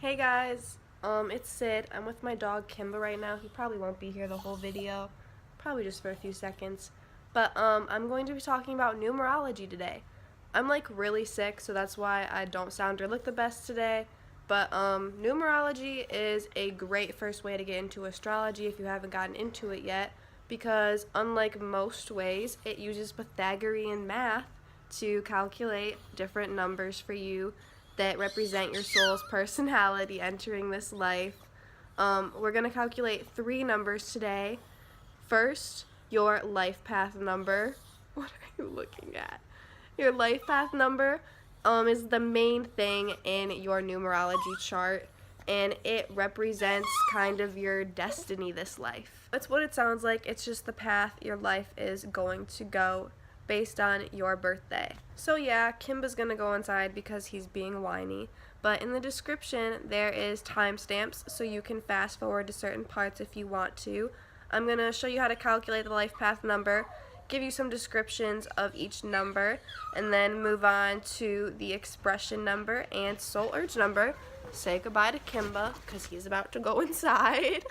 Hey guys, it's Sid. I'm with my dog Kimba right now. He probably won't be here the whole video, probably just for a few seconds. But I'm going to be talking about numerology today. I'm like really sick, so that's why I don't sound or look the best today. But numerology is a great first way to get into astrology if you haven't gotten into it yet, because unlike most ways, it uses Pythagorean math to calculate different numbers for you that represent your soul's personality entering this life. We're going to calculate 3 numbers today. First, your life path number. What are you looking at? Your life path number is the main thing in your numerology chart, and it represents kind of your destiny this life. That's what it sounds like. It's just the path your life is going to go based on your birthday. So yeah, Kimba's gonna go inside because he's being whiny, but in the description there is timestamps so you can fast forward to certain parts if you want to. I'm gonna show you how to calculate the life path number, give you some descriptions of each number, and then move on to the expression number and soul urge number. Say goodbye to Kimba because he's about to go inside.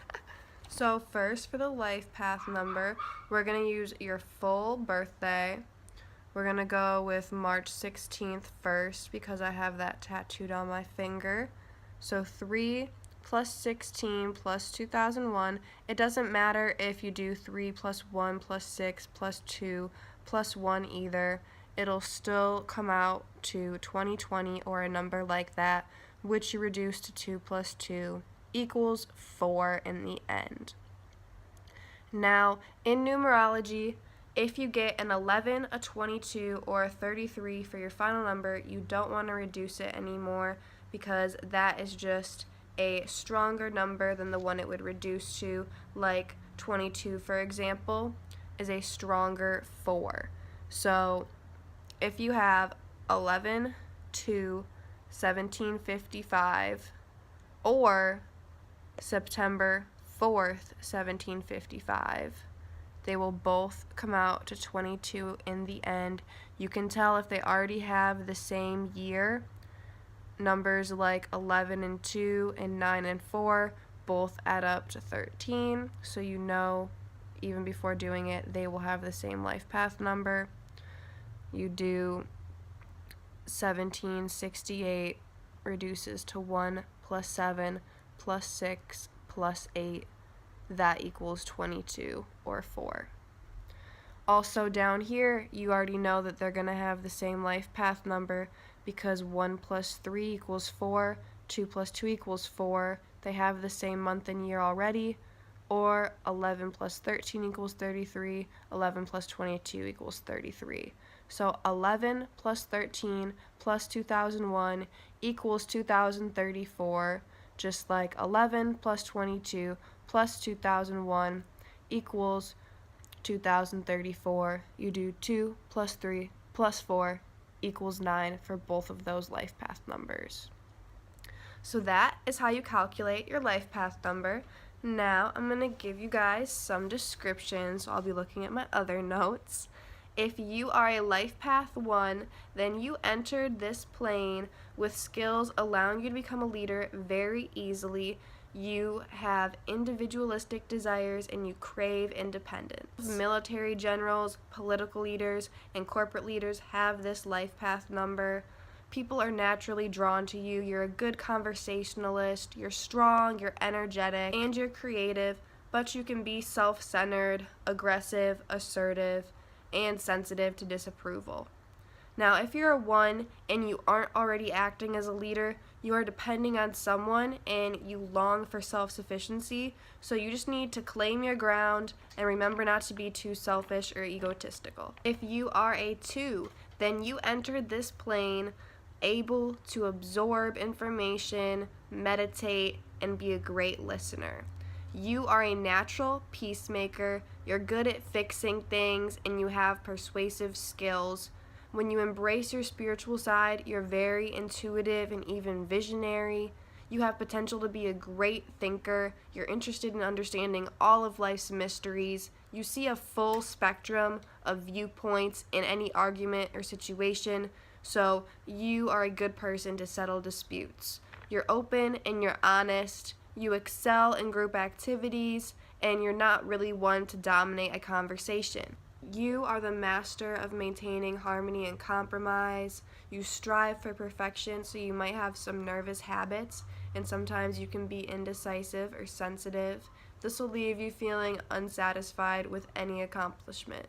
So first, for the life path number, we're going to use your full birthday. We're going to go with March 16th first because I have that tattooed on my finger. So 3 plus 16 plus 2001. It doesn't matter if you do 3 plus 1 plus 6 plus 2 plus 1 either. It'll still come out to 2020 or a number like that, which you reduce to 2 plus 2. Equals 4 in the end. Now, in numerology, if you get an 11, a 22, or a 33 for your final number, you don't want to reduce it anymore because that is just a stronger number than the one it would reduce to, like 22, for example, is a stronger 4. So, if you have 11, 2, 1755, or September 4th, 1755. They will both come out to 22 in the end. You can tell if they already have the same year. Numbers like 11 and 2 and 9 and 4 both add up to 13, so you know even before doing it they will have the same life path number. You do 1768 reduces to 1 plus 7 plus 6 plus 8, that equals 22 or 4. Also down here, you already know that they're going to have the same life path number because 1 plus 3 equals 4, 2 plus 2 equals 4, they have the same month and year already, or 11 plus 13 equals 33, 11 plus 22 equals 33. So 11 plus 13 plus 2001 equals 2034, just like 11 plus 22 plus 2001 equals 2034. You do 2 plus 3 plus 4 equals 9 for both of those life path numbers. So that is how you calculate your life path number. Now I'm going to give you guys some descriptions. So I'll be looking at my other notes. If you are a life path 1, then you entered this plane with skills allowing you to become a leader very easily. You have individualistic desires and you crave independence. Military generals, political leaders, and corporate leaders have this life path number. People are naturally drawn to you. You're a good conversationalist, you're strong, you're energetic, and you're creative, but you can be self-centered, aggressive, assertive, and sensitive to disapproval. Now, if you're a 1 and you aren't already acting as a leader, you are depending on someone and you long for self-sufficiency, so you just need to claim your ground and remember not to be too selfish or egotistical. If you are a 2, then you entered this plane able to absorb information, meditate, and be a great listener. You are a natural peacemaker, you're good at fixing things, and you have persuasive skills. When you embrace your spiritual side, you're very intuitive and even visionary. You have potential to be a great thinker. You're interested in understanding all of life's mysteries. You see a full spectrum of viewpoints in any argument or situation, so you are a good person to settle disputes. You're open and you're honest. You excel in group activities, and you're not really one to dominate a conversation. You are the master of maintaining harmony and compromise. You strive for perfection, so you might have some nervous habits, and sometimes you can be indecisive or sensitive. This will leave you feeling unsatisfied with any accomplishment.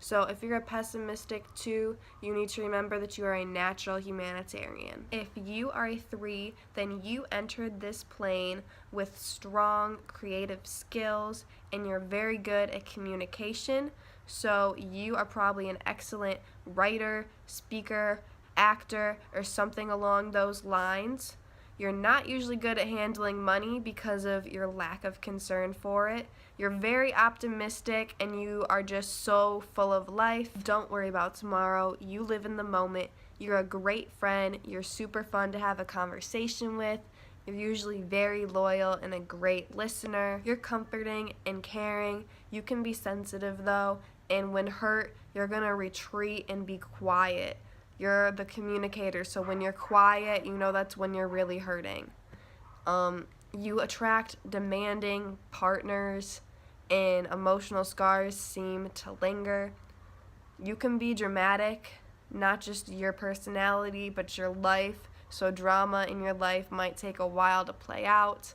So if you're a pessimistic 2, you need to remember that you are a natural humanitarian. If you are a 3, then you entered this plane with strong creative skills, and you're very good at communication. So you are probably an excellent writer, speaker, actor, or something along those lines. You're not usually good at handling money because of your lack of concern for it. You're very optimistic and you are just so full of life. Don't worry about tomorrow. You live in the moment. You're a great friend. You're super fun to have a conversation with. You're usually very loyal and a great listener. You're comforting and caring. You can be sensitive though, and when hurt, you're gonna retreat and be quiet. You're the communicator, so when you're quiet, you know that's when you're really hurting. You attract demanding partners, and emotional scars seem to linger. You can be dramatic, not just your personality, but your life, so drama in your life might take a while to play out.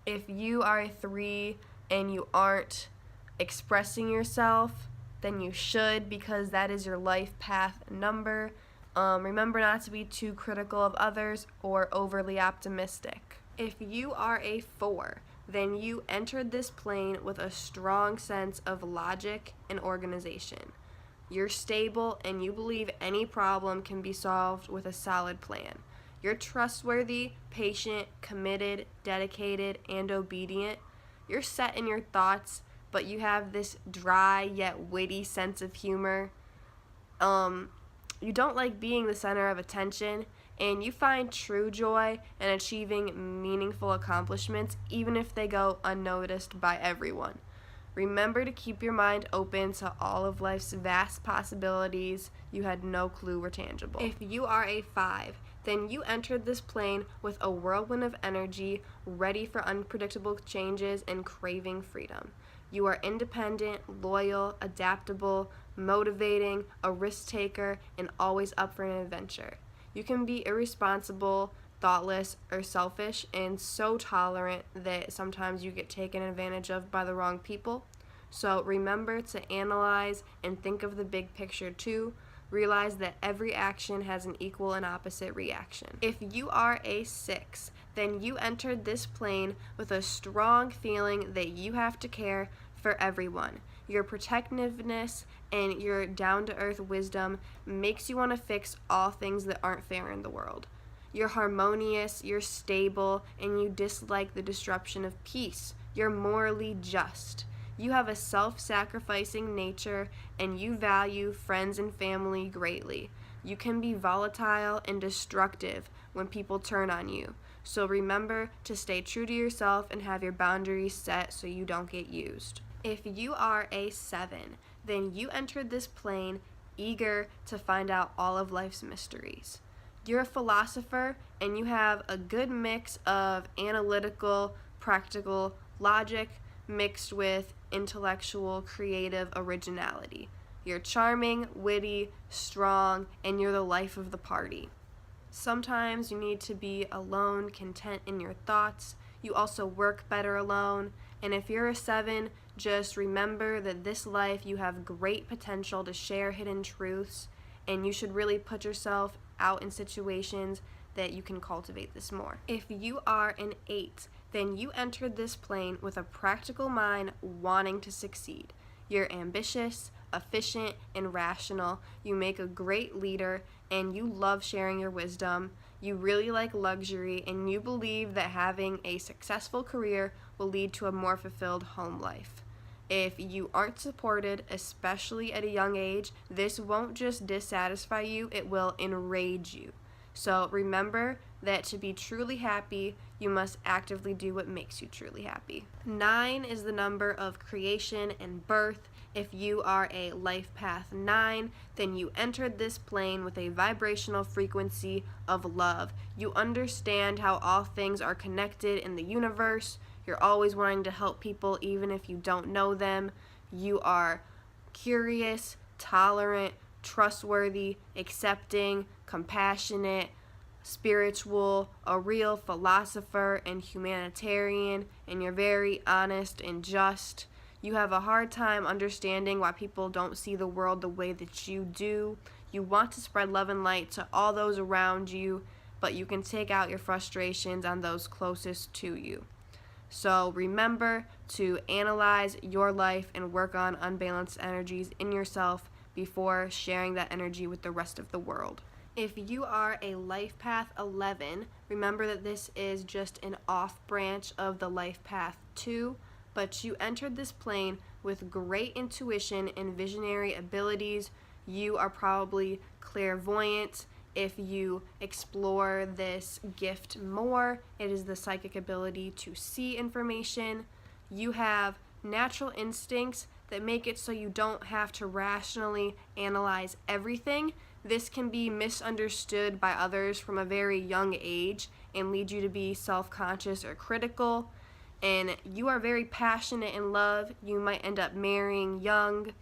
If you are a 3 and you aren't expressing yourself, then you should, because that is your life path number. Remember not to be too critical of others or overly optimistic. If you are a 4, then you entered this plane with a strong sense of logic and organization. You're stable and you believe any problem can be solved with a solid plan. You're trustworthy, patient, committed, dedicated, and obedient. You're set in your thoughts, but you have this dry yet witty sense of humor. You don't like being the center of attention, and you find true joy in achieving meaningful accomplishments, even if they go unnoticed by everyone. Remember to keep your mind open to all of life's vast possibilities you had no clue were tangible. If you are a 5, then you entered this plane with a whirlwind of energy, ready for unpredictable changes and craving freedom. You are independent, loyal, adaptable, motivating, a risk taker, and always up for an adventure. You can be irresponsible, thoughtless, or selfish, and so tolerant that sometimes you get taken advantage of by the wrong people. So remember to analyze and think of the big picture too. Realize that every action has an equal and opposite reaction. If you are a 6, then you entered this plane with a strong feeling that you have to care for everyone. Your protectiveness and your down-to-earth wisdom makes you want to fix all things that aren't fair in the world. You're harmonious, you're stable, and you dislike the disruption of peace. You're morally just. You have a self-sacrificing nature, and you value friends and family greatly. You can be volatile and destructive when people turn on you. So remember to stay true to yourself and have your boundaries set so you don't get used. If you are a 7, then you entered this plane eager to find out all of life's mysteries. You're a philosopher, and you have a good mix of analytical, practical logic mixed with intellectual, creative originality. You're charming, witty, strong, and you're the life of the party. Sometimes you need to be alone, content in your thoughts. You also work better alone. And if you're a 7, just remember that this life you have great potential to share hidden truths, and you should really put yourself out in situations that you can cultivate this more. If you are an 8, then you entered this plane with a practical mind wanting to succeed. You're ambitious, efficient, and rational. You make a great leader, and you love sharing your wisdom. You really like luxury, and you believe that having a successful career will lead to a more fulfilled home life. If you aren't supported, especially at a young age, this won't just dissatisfy you, it will enrage you. So remember that to be truly happy, you must actively do what makes you truly happy. 9 is the number of creation and birth. If you are a life path 9, then you entered this plane with a vibrational frequency of love. You understand how all things are connected in the universe. You're always wanting to help people even if you don't know them. You are curious, tolerant, trustworthy, accepting, compassionate, spiritual, a real philosopher and humanitarian, and you're very honest and just. You have a hard time understanding why people don't see the world the way that you do. You want to spread love and light to all those around you, but you can take out your frustrations on those closest to you. So remember to analyze your life and work on unbalanced energies in yourself before sharing that energy with the rest of the world. If you are a life path 11, remember that this is just an off branch of the life path 2, but you entered this plane with great intuition and visionary abilities. You are probably clairvoyant. If you explore this gift more, it is the psychic ability to see information. You have natural instincts that make it so you don't have to rationally analyze everything. This can be misunderstood by others from a very young age and lead you to be self-conscious or critical. And you are very passionate in love. You might end up marrying young.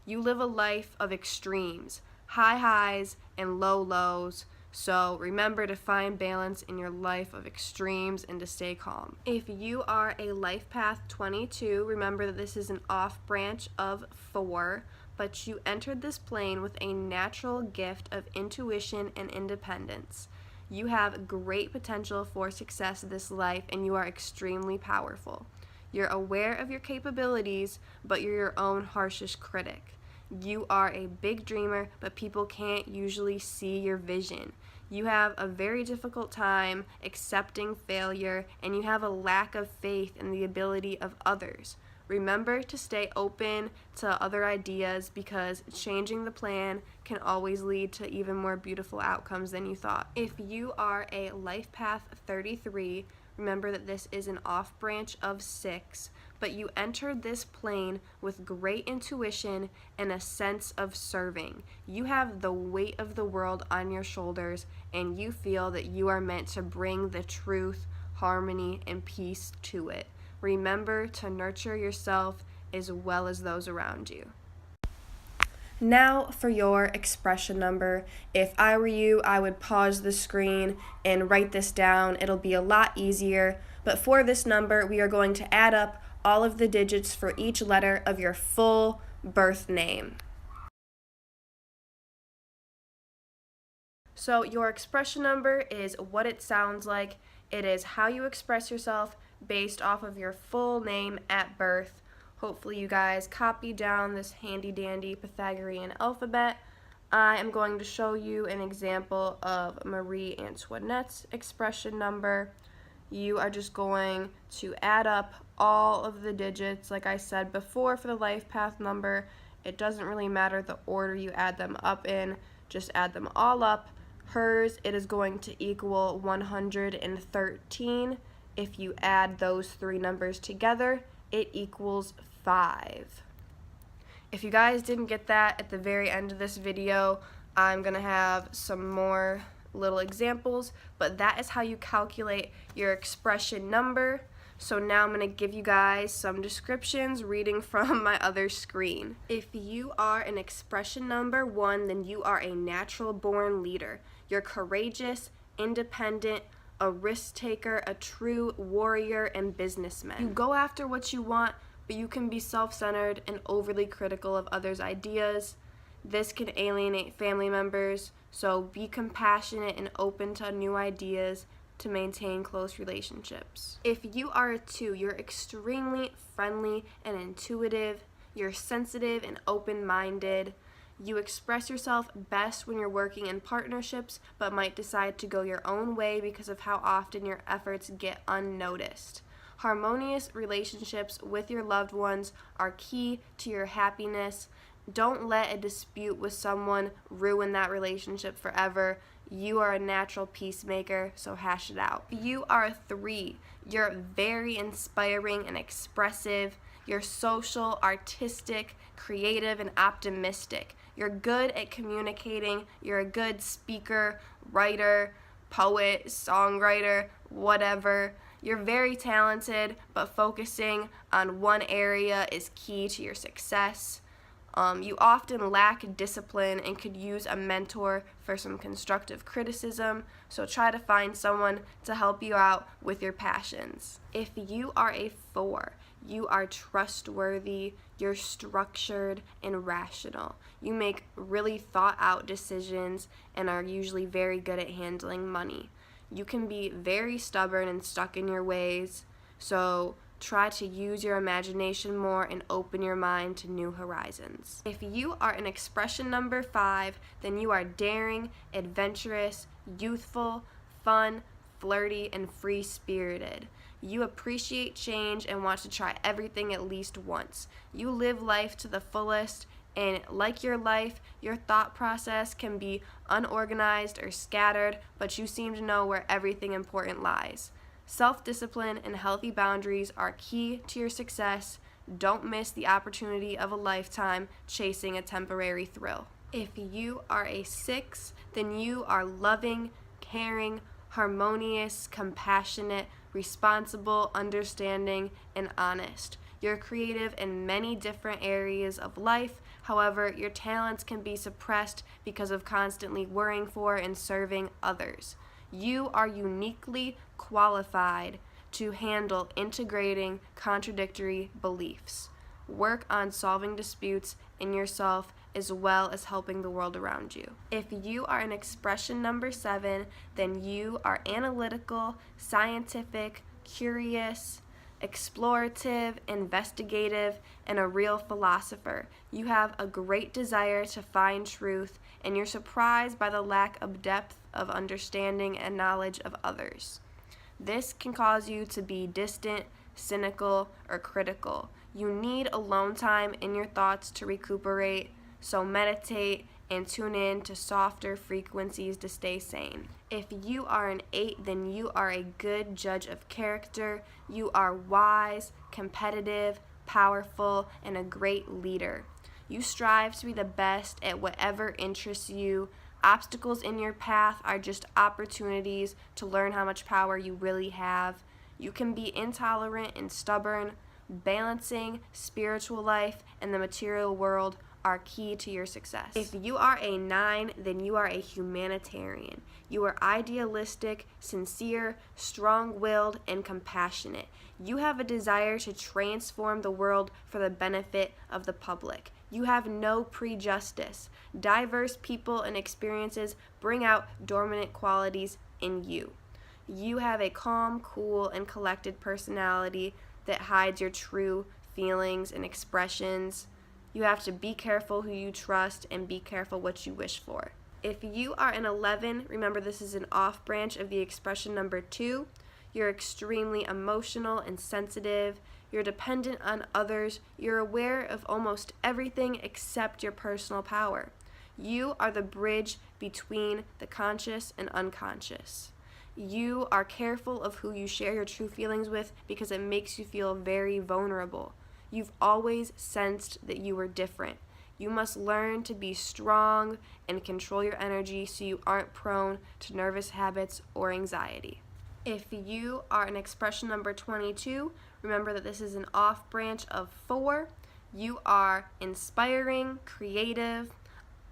You live a life of extremes, high highs and low lows. So remember to find balance in your life of extremes and to stay calm. If you are a life path 22, remember that this is an off branch of 4, but you entered this plane with a natural gift of intuition and independence. You have great potential for success in this life and you are extremely powerful. You're aware of your capabilities, but you're your own harshest critic. You are a big dreamer, but people can't usually see your vision. You have a very difficult time accepting failure, and you have a lack of faith in the ability of others. Remember to stay open to other ideas because changing the plan can always lead to even more beautiful outcomes than you thought. If you are a life path 33, remember that this is an off branch of 6, but you entered this plane with great intuition and a sense of serving. You have the weight of the world on your shoulders, and you feel that you are meant to bring the truth, harmony, and peace to it. Remember to nurture yourself as well as those around you. Now for your expression number. If I were you, I would pause the screen and write this down. It'll be a lot easier. But for this number, we are going to add up all of the digits for each letter of your full birth name. So your expression number is what it sounds like. It is how you express yourself based off of your full name at birth. Hopefully you guys copy down this handy dandy Pythagorean alphabet. I am going to show you an example of Marie Antoinette's expression number. You are just going to add up all of the digits. Like I said before, for the life path number, it doesn't really matter the order you add them up in, just add them all up. Hers, it is going to equal 113. If you add those 3 numbers together, it equals 5. If you guys didn't get that at the very end of this video, I'm going to have some more little examples, but that is how you calculate your expression number. So now I'm going to give you guys some descriptions reading from my other screen. If you are an expression number 1, then you are a natural born leader. You're courageous, independent, a risk taker, a true warrior, and businessman. You go after what you want, but you can be self-centered and overly critical of others' ideas. This can alienate family members, so be compassionate and open to new ideas to maintain close relationships. If you are a 2, you're extremely friendly and intuitive. You're sensitive and open-minded. You express yourself best when you're working in partnerships, but might decide to go your own way because of how often your efforts get unnoticed. Harmonious relationships with your loved ones are key to your happiness. Don't let a dispute with someone ruin that relationship forever. You are a natural peacemaker, so hash it out. You are a 3. You're very inspiring and expressive. You're social, artistic, creative, and optimistic. You're good at communicating. You're a good speaker, writer, poet, songwriter, whatever. You're very talented, but focusing on one area is key to your success. You often lack discipline and could use a mentor for some constructive criticism, so try to find someone to help you out with your passions. If you are a 4, you are trustworthy, you're structured and rational. You make really thought out decisions and are usually very good at handling money. You can be very stubborn and stuck in your ways, so try to use your imagination more and open your mind to new horizons. If you are an expression number 5, then you are daring, adventurous, youthful, fun, flirty, and free-spirited. You appreciate change and want to try everything at least once. You live life to the fullest, and like your life, your thought process can be unorganized or scattered, but you seem to know where everything important lies. Self-discipline and healthy boundaries are key to your success. Don't miss the opportunity of a lifetime chasing a temporary thrill. If you are a 6, then you are loving, caring, harmonious, compassionate, responsible, understanding, and honest. You're creative in many different areas of life. However, your talents can be suppressed because of constantly worrying for and serving others. You are uniquely qualified to handle integrating contradictory beliefs. Work on solving disputes in yourself as well as helping the world around you. If you are an expression number 7, then you are analytical, scientific, curious, explorative, investigative, and a real philosopher. You have a great desire to find truth, and you're surprised by the lack of depth of understanding and knowledge of others. This can cause you to be distant, cynical, or critical. You need alone time in your thoughts to recuperate, so meditate and tune in to softer frequencies to stay sane. If you are an 8, then you are a good judge of character. You are wise, competitive, powerful, and a great leader. You strive to be the best at whatever interests you. Obstacles in your path are just opportunities to learn how much power you really have. You can be intolerant and stubborn. Balancing spiritual life and the material world are key to your success. If you are a 9, then you are a humanitarian. You are idealistic, sincere, strong-willed, and compassionate. You have a desire to transform the world for the benefit of the public. You have no prejudice. Diverse people and experiences bring out dormant qualities in you. You have a calm, cool, and collected personality that hides your true feelings and expressions. You have to be careful who you trust and be careful what you wish for. If you are an 11, remember this is an off branch of the expression number 2. You're extremely emotional and sensitive. You're dependent on others. You're aware of almost everything except your personal power. You are the bridge between the conscious and unconscious. You are careful of who you share your true feelings with because it makes you feel very vulnerable. You've always sensed that you were different. You must learn to be strong and control your energy so you aren't prone to nervous habits or anxiety. If you are an expression number 22, remember that this is an off branch of 4. You are inspiring, creative,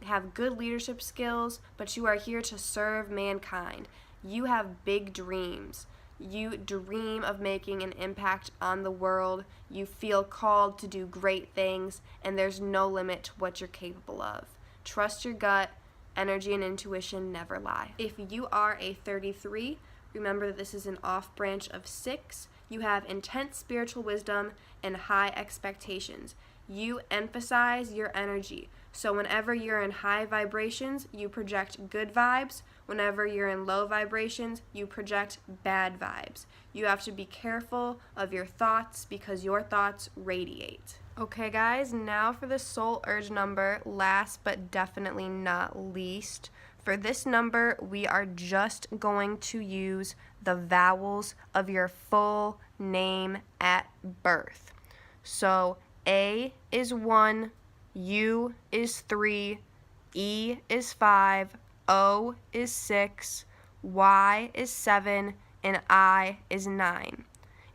have good leadership skills, but you are here to serve mankind. You have big dreams. You dream of making an impact on the world. You feel called to do great things, and there's no limit to what you're capable of. Trust your gut. Energy and intuition never lie. If you are a 33, remember that this is an off branch of 6. You have intense spiritual wisdom and high expectations. You emphasize your energy. So whenever you're in high vibrations, you project good vibes. Whenever you're in low vibrations, you project bad vibes. You have to be careful of your thoughts because your thoughts radiate. Okay guys, now for the soul urge number, last but definitely not least. For this number, we are just going to use the vowels of your full name at birth. So A is 1, U is 3, E is 5, O is 6, Y is 7, and I is 9.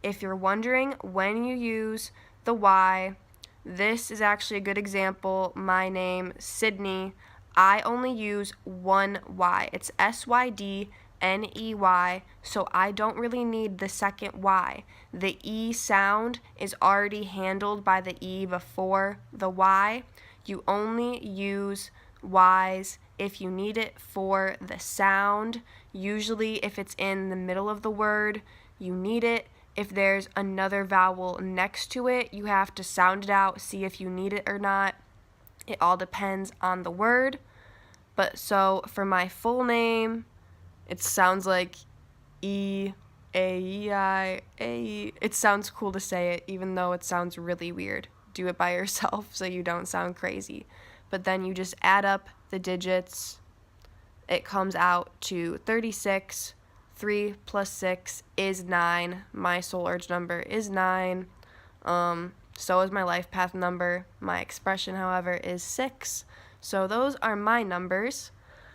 If you're wondering when you use the Y, this is actually a good example. My name, Sydney, I only use one Y. It's Sydney, so I don't really need the second Y. The E sound is already handled by the E before the Y. You only use Y's if you need it for the sound. Usually if it's in the middle of the word, you need it. If there's another vowel next to it, you have to sound it out, see if you need it or not. It all depends on the word. But so for my full name, it sounds like E-A-E-I. It sounds cool to say it, even though it sounds really weird. Do it by yourself so you don't sound crazy. But then you just add up the digits. It comes out to 36. 3 plus 6 is 9. My soul urge number is 9. So is my life path number. My expression, however, is 6. So those are my numbers.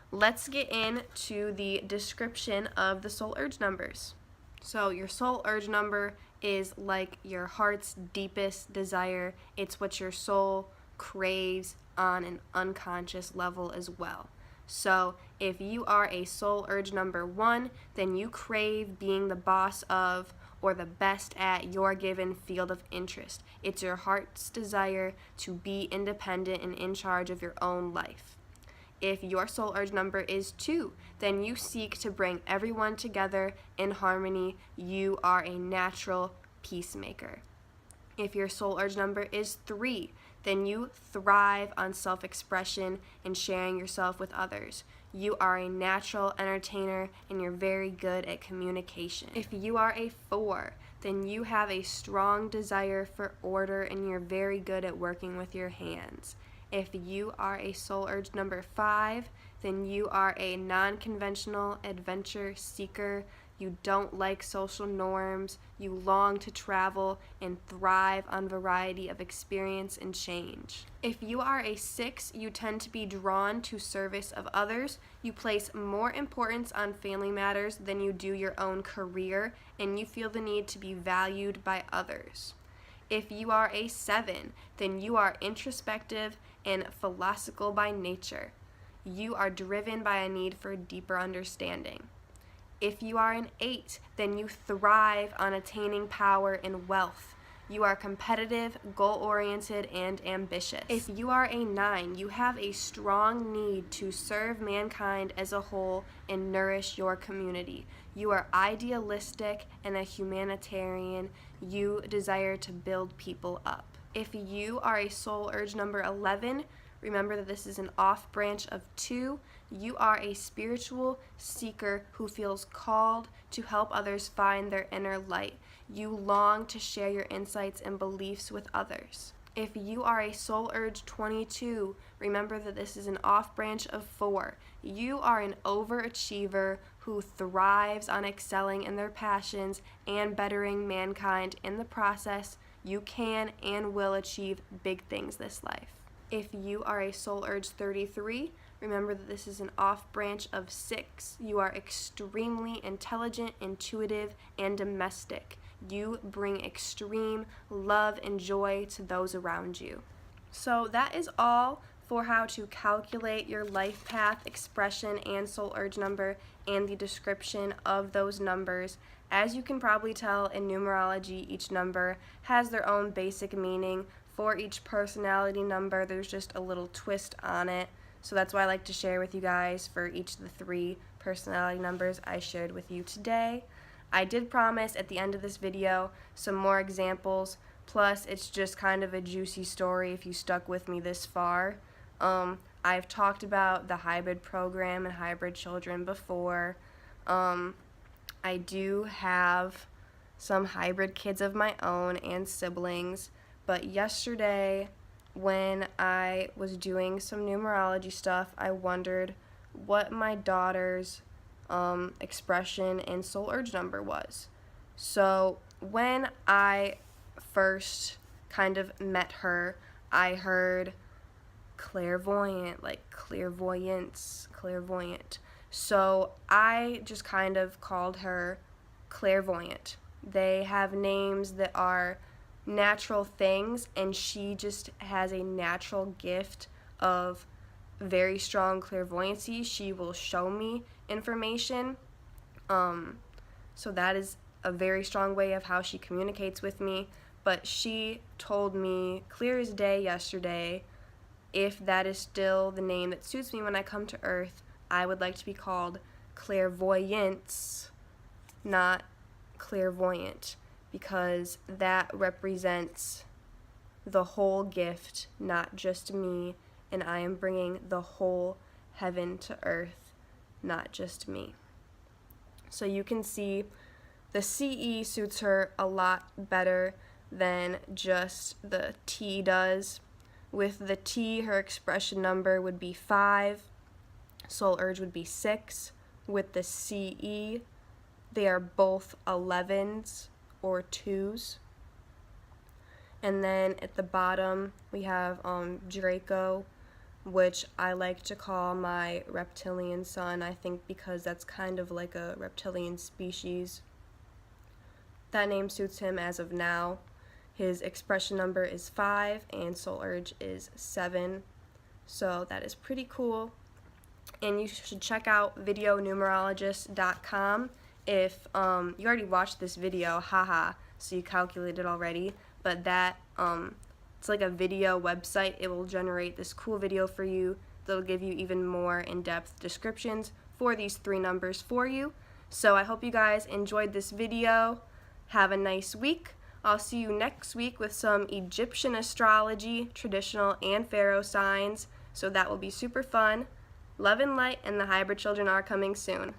Let's get into the description of the soul urge numbers. So your soul urge number is like your heart's deepest desire. It's what your soul craves on an unconscious level as well. So if you are a soul urge number 1, then you crave being the boss of or the best at your given field of interest. It's your heart's desire to be independent and in charge of your own life. If your soul urge number is 2, then you seek to bring everyone together in harmony. You are a natural peacemaker. If your soul urge number is 3, then you thrive on self-expression and sharing yourself with others. You are a natural entertainer and you're very good at communication. If you are a 4, then you have a strong desire for order and you're very good at working with your hands. If you are a soul urge number 5, then you are a non-conventional adventure seeker. You don't like social norms, you long to travel, and thrive on variety of experience and change. If you are a 6, you tend to be drawn to service of others. You place more importance on family matters than you do your own career, and you feel the need to be valued by others. If you are a 7, then you are introspective and philosophical by nature. You are driven by a need for deeper understanding. If you are an 8, then you thrive on attaining power and wealth. You are competitive, goal-oriented, and ambitious. If you are a 9, you have a strong need to serve mankind as a whole and nourish your community. You are idealistic and a humanitarian. You desire to build people up. If you are a soul urge number 11, remember that this is an off branch of 2. You are a spiritual seeker who feels called to help others find their inner light. You long to share your insights and beliefs with others. If you are a soul urge 22, remember that this is an off branch of 4. You are an overachiever who thrives on excelling in their passions and bettering mankind in the process. You can and will achieve big things this life. If you are a soul urge 33, remember that this is an off branch of 6. You are extremely intelligent, intuitive, and domestic. You bring extreme love and joy to those around you. So that is all for how to calculate your life path, expression, and soul urge number, and the description of those numbers. As you can probably tell in numerology, each number has their own basic meaning. For each personality number, there's just a little twist on it. So that's why I like to share with you guys for each of the 3 personality numbers I shared with you today. I did promise at the end of this video some more examples, plus it's just kind of a juicy story if you stuck with me this far. I've talked about the hybrid program and hybrid children before. I do have some hybrid kids of my own and siblings, but yesterday when I was doing some numerology stuff, I wondered what my daughter's expression and soul urge number was. So when I first kind of met her, I heard clairvoyant, like clairvoyance, clairvoyant. So I just kind of called her clairvoyant. They have names that are natural things, and she just has a natural gift of very strong clairvoyancy. She will show me information. So that is a very strong way of how she communicates with me. But she told me clear as day yesterday, if that is still the name that suits me when I come to Earth, I would like to be called clairvoyance, not clairvoyant, because that represents the whole gift, not just me, and I am bringing the whole heaven to earth, not just me. So you can see the CE suits her a lot better than just the T does. With the T, her expression number would be 5, soul urge would be 6. With the CE, they are both 11s or 2s. And then at the bottom, we have Draco, which I like to call my reptilian son, I think, because that's kind of like a reptilian species. That name suits him as of now. His expression number is 5 and soul urge is 7. So that is pretty cool. And you should check out videonumerologist.com if you already watched this video, haha, so you calculated already. But that it's like a video website. It will generate this cool video for you that'll give you even more in-depth descriptions for these 3 numbers for you. So I hope you guys enjoyed this video. Have a nice week. I'll see you next week with some Egyptian astrology, traditional and pharaoh signs, so that will be super fun. Love and light, and the hybrid children are coming soon.